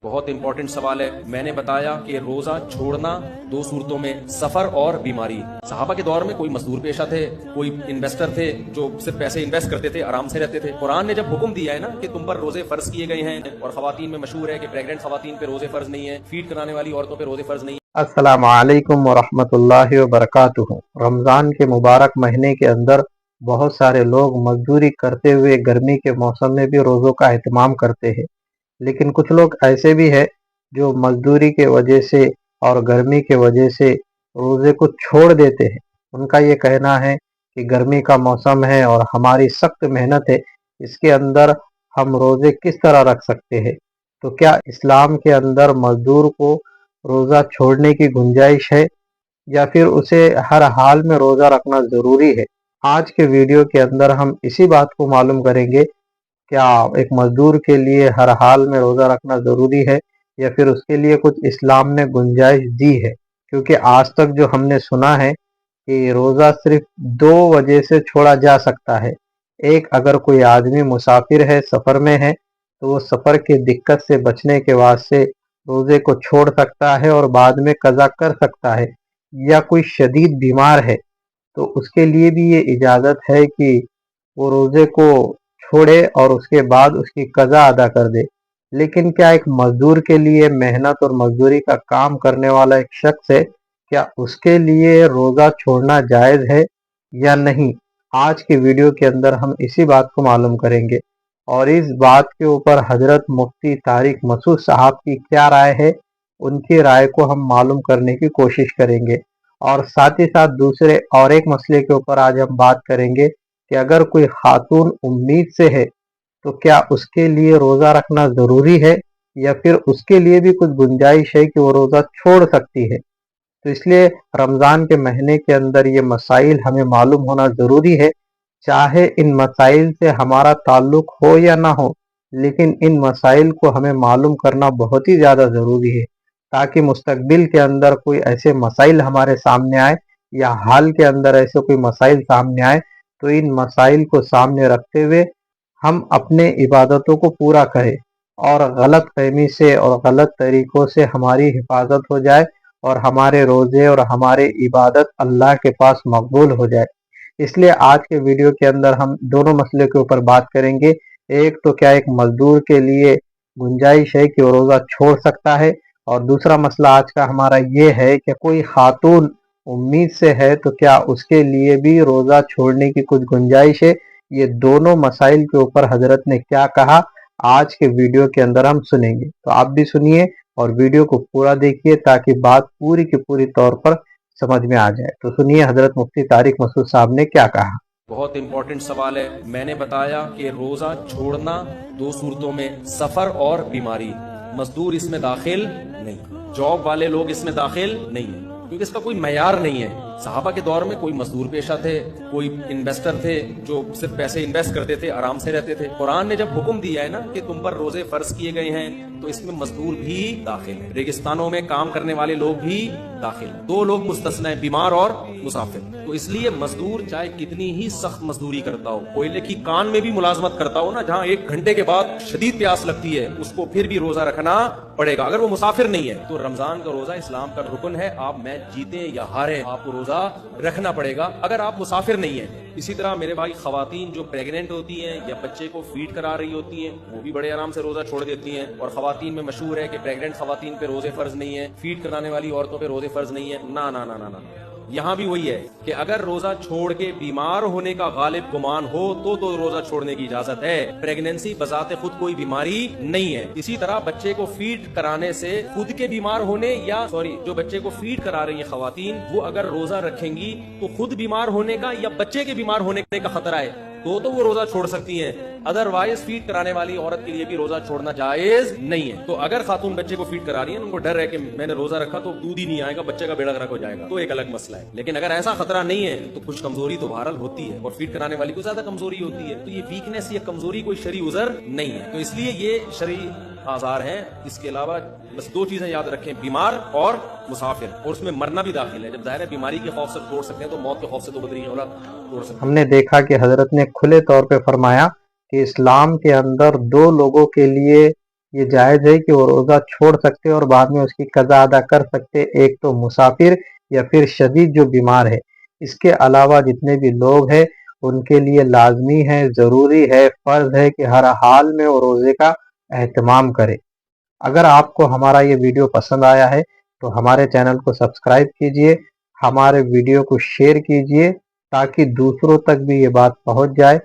बहुत इंपॉर्टेंट सवाल है। मैंने बताया कि रोजा छोड़ना दो सूरतों में, सफर और बीमारी। सहाबा के दौर में कोई मजदूर पेशा थे, कोई इन्वेस्टर थे जो सिर्फ पैसे इन्वेस्ट करते थे, आराम से रहते थे। कुरान ने जब हुक्म दिया है ना कि तुम पर रोजे फर्ज किए गए हैं, और खवातीन में मशहूर है कि प्रेग्नेंट खवातीन पे रोजे फर्ज नहीं है, फीड कराने वाली औरतों पे रोजे फर्ज नहीं है। अस्सलामु अलैकुम वरहमतुल्लाहि वबरकातुहू। रमज़ान के मुबारक महीने के अंदर बहुत सारे लोग मजदूरी करते हुए गर्मी के मौसम में भी रोज़ों का एहतमाम करते हैं, लेकिन कुछ लोग ऐसे भी हैं जो मजदूरी के वजह से और गर्मी के वजह से रोज़े को छोड़ देते हैं। उनका ये कहना है कि गर्मी का मौसम है और हमारी सख्त मेहनत है, इसके अंदर हम रोज़े किस तरह रख सकते हैं। तो क्या इस्लाम के अंदर मजदूर को रोज़ा छोड़ने की गुंजाइश है या फिर उसे हर हाल में रोज़ा रखना ज़रूरी है? आज के वीडियो के अंदर हम इसी बात को मालूम करेंगे, क्या एक मजदूर के लिए हर हाल में रोज़ा रखना ज़रूरी है या फिर उसके लिए कुछ इस्लाम ने गुंजाइश दी है। क्योंकि आज तक जो हमने सुना है कि रोज़ा सिर्फ दो वजह से छोड़ा जा सकता है। एक, अगर कोई आदमी मुसाफिर है, सफ़र में है, तो वो सफ़र की दिक्कत से बचने के वास्ते रोज़े को छोड़ सकता है और बाद में कज़ा कर सकता है। या कोई शदीद बीमार है तो उसके लिए भी ये इजाज़त है कि वो रोज़े को छोड़े और उसके बाद उसकी कज़ा अदा कर दे। लेकिन क्या एक मजदूर के लिए, मेहनत और मजदूरी का काम करने वाला एक शख्स है, क्या उसके लिए रोज़ा छोड़ना जायज़ है या नहीं? आज के वीडियो के अंदर हम इसी बात को मालूम करेंगे और इस बात के ऊपर हजरत मुफ्ती तारिक मसूद साहब की क्या राय है, उनकी राय को हम मालूम करने की कोशिश करेंगे। और साथ ही साथ दूसरे और एक मसले के ऊपर आज हम बात करेंगे कि अगर कोई खातून उम्मीद से है तो क्या उसके लिए रोज़ा रखना ज़रूरी है या फिर उसके लिए भी कुछ गुंजाइश है कि वो रोज़ा छोड़ सकती है। तो इसलिए रमज़ान के महीने के अंदर ये मसाइल हमें मालूम होना ज़रूरी है, चाहे इन मसाइल से हमारा ताल्लुक़ हो या ना हो, लेकिन इन मसाइल को हमें मालूम करना बहुत ही ज़्यादा ज़रूरी है, ताकि मुस्तक़बिल के अंदर कोई ऐसे मसाइल हमारे सामने आए या हाल के अंदर ऐसे कोई मसाइल सामने आए तो इन मसाइल को सामने रखते हुए हम अपने इबादतों को पूरा करें और गलत फहमी से और गलत तरीक़ों से हमारी हिफाजत हो जाए और हमारे रोज़े और हमारे इबादत अल्लाह के पास मकबूल हो जाए। इसलिए आज के वीडियो के अंदर हम दोनों मसले के ऊपर बात करेंगे। एक तो क्या एक मजदूर के लिए गुंजाइश है कि वो रोज़ा छोड़ सकता है, और दूसरा मसला आज का हमारा ये है कि कोई खातून उम्मीद से है तो क्या उसके लिए भी रोज़ा छोड़ने की कुछ गुंजाइश है। ये दोनों मसाइल के ऊपर हजरत ने क्या कहा, आज के वीडियो के अंदर हम सुनेंगे। तो आप भी सुनिए और वीडियो को पूरा देखिए ताकि बात पूरी की पूरी तौर पर समझ में आ जाए। तो सुनिए हजरत मुफ्ती तारिक मसूद साहब ने क्या कहा। बहुत इंपॉर्टेंट सवाल है। मैंने बताया कि रोजा छोड़ना दो सूरतों में, सफर और बीमारी। मजदूर इसमें दाखिल नहीं, जॉब वाले लोग इसमें दाखिल नहीं है, क्योंकि इसका कोई मयार नहीं है। सहाबा के दौर में कोई मजदूर पेशा थे, कोई इन्वेस्टर थे जो सिर्फ पैसे इन्वेस्ट करते थे, आराम से रहते थे। कुरान ने जब हुक्म दिया है ना कि तुम पर रोजे फर्ज किए गए हैं, तो इसमें मजदूर भी दाखिल है, रेगिस्तानों में काम करने वाले लोग भी दाखिल है। दो लोग मुस्तस्ना है, बीमार और मुसाफिर। तो इसलिए मजदूर चाहे कितनी ही सख्त मजदूरी करता हो, कोयले की कान में भी मुलाजमत करता हो ना, जहाँ 1 घंटे के बाद शदीद प्यास लगती है, उसको फिर भी रोजा रखना पड़ेगा अगर वो मुसाफिर नहीं है। तो रमजान का रोजा इस्लाम का रुकन है। आप मैच जीते या हारे, आपको रोजा रखना पड़ेगा अगर आप मुसाफिर नहीं है। इसी तरह मेरे भाई, खवातीन जो प्रेग्नेंट होती हैं या बच्चे को फीड करा रही होती हैं, वो भी बड़े आराम से रोजा छोड़ देती हैं। और खवातीन में मशहूर है कि प्रेग्नेंट खवातीन पे रोजे फर्ज नहीं है, फीड कराने वाली औरतों पे रोजे फर्ज नहीं है। ना ना ना ना ना, यहाँ भी वही है कि अगर रोजा छोड़ के बीमार होने का गालिब गुमान हो तो रोजा छोड़ने की इजाजत है। प्रेगनेंसी बजाते खुद कोई बीमारी नहीं है। इसी तरह बच्चे को फीड कराने से खुद के बीमार होने जो बच्चे को फीड करा रही है खवातीन, वो अगर रोजा रखेंगी तो खुद बीमार होने का या बच्चे के बीमार होने का खतरा है, तो वो रोजा छोड़ सकती हैं। अदरवाइज फीड कराने वाली औरत के लिए भी रोजा छोड़ना जायज नहीं है। तो अगर खातून बच्चे को फीड करा रही है, उनको डर है कि मैंने रोजा रखा तो दूध ही नहीं आएगा, बच्चे का बेड़ा गर्क हो जाएगा, तो एक अलग मसला है। लेकिन अगर ऐसा खतरा नहीं है तो कुछ कमजोरी तो बहरहाल होती है, और फीड कराने वाली को ज्यादा कमजोरी होती है। तो ये वीकनेस या कमजोरी कोई शरई उज़र नहीं है। तो इसलिए ये शरई आज़ार हैं। इसके अलावा बस 2 चीजें याद रखें, बीमार और मुसाफिर, और उसमें मरना भी दाखिल है। जब जाहिर है बीमारी के खौफ से तोड़ सकते हैं, तो मौत के खौफ से तो बदरी औलाद तोड़ सकते हैं। हमने देखा कि हजरत ने खुले तौर पे फरमाया कि इस्लाम के अंदर 2 लोगों के लिए یہ جائز ہے کہ وہ روزہ چھوڑ سکتے اور بعد میں اس کی قضا ادا کر سکتے، ایک تو مسافر یا پھر شدید جو بیمار ہے۔ اس کے علاوہ جتنے بھی لوگ ہیں ان کے لیے لازمی ہے، ضروری ہے، فرض ہے کہ ہر حال میں وہ روزے کا اہتمام کرے۔ اگر آپ کو ہمارا یہ ویڈیو پسند آیا ہے تو ہمارے چینل کو سبسکرائب کیجئے، ہمارے ویڈیو کو شیئر کیجئے تاکہ دوسروں تک بھی یہ بات پہنچ جائے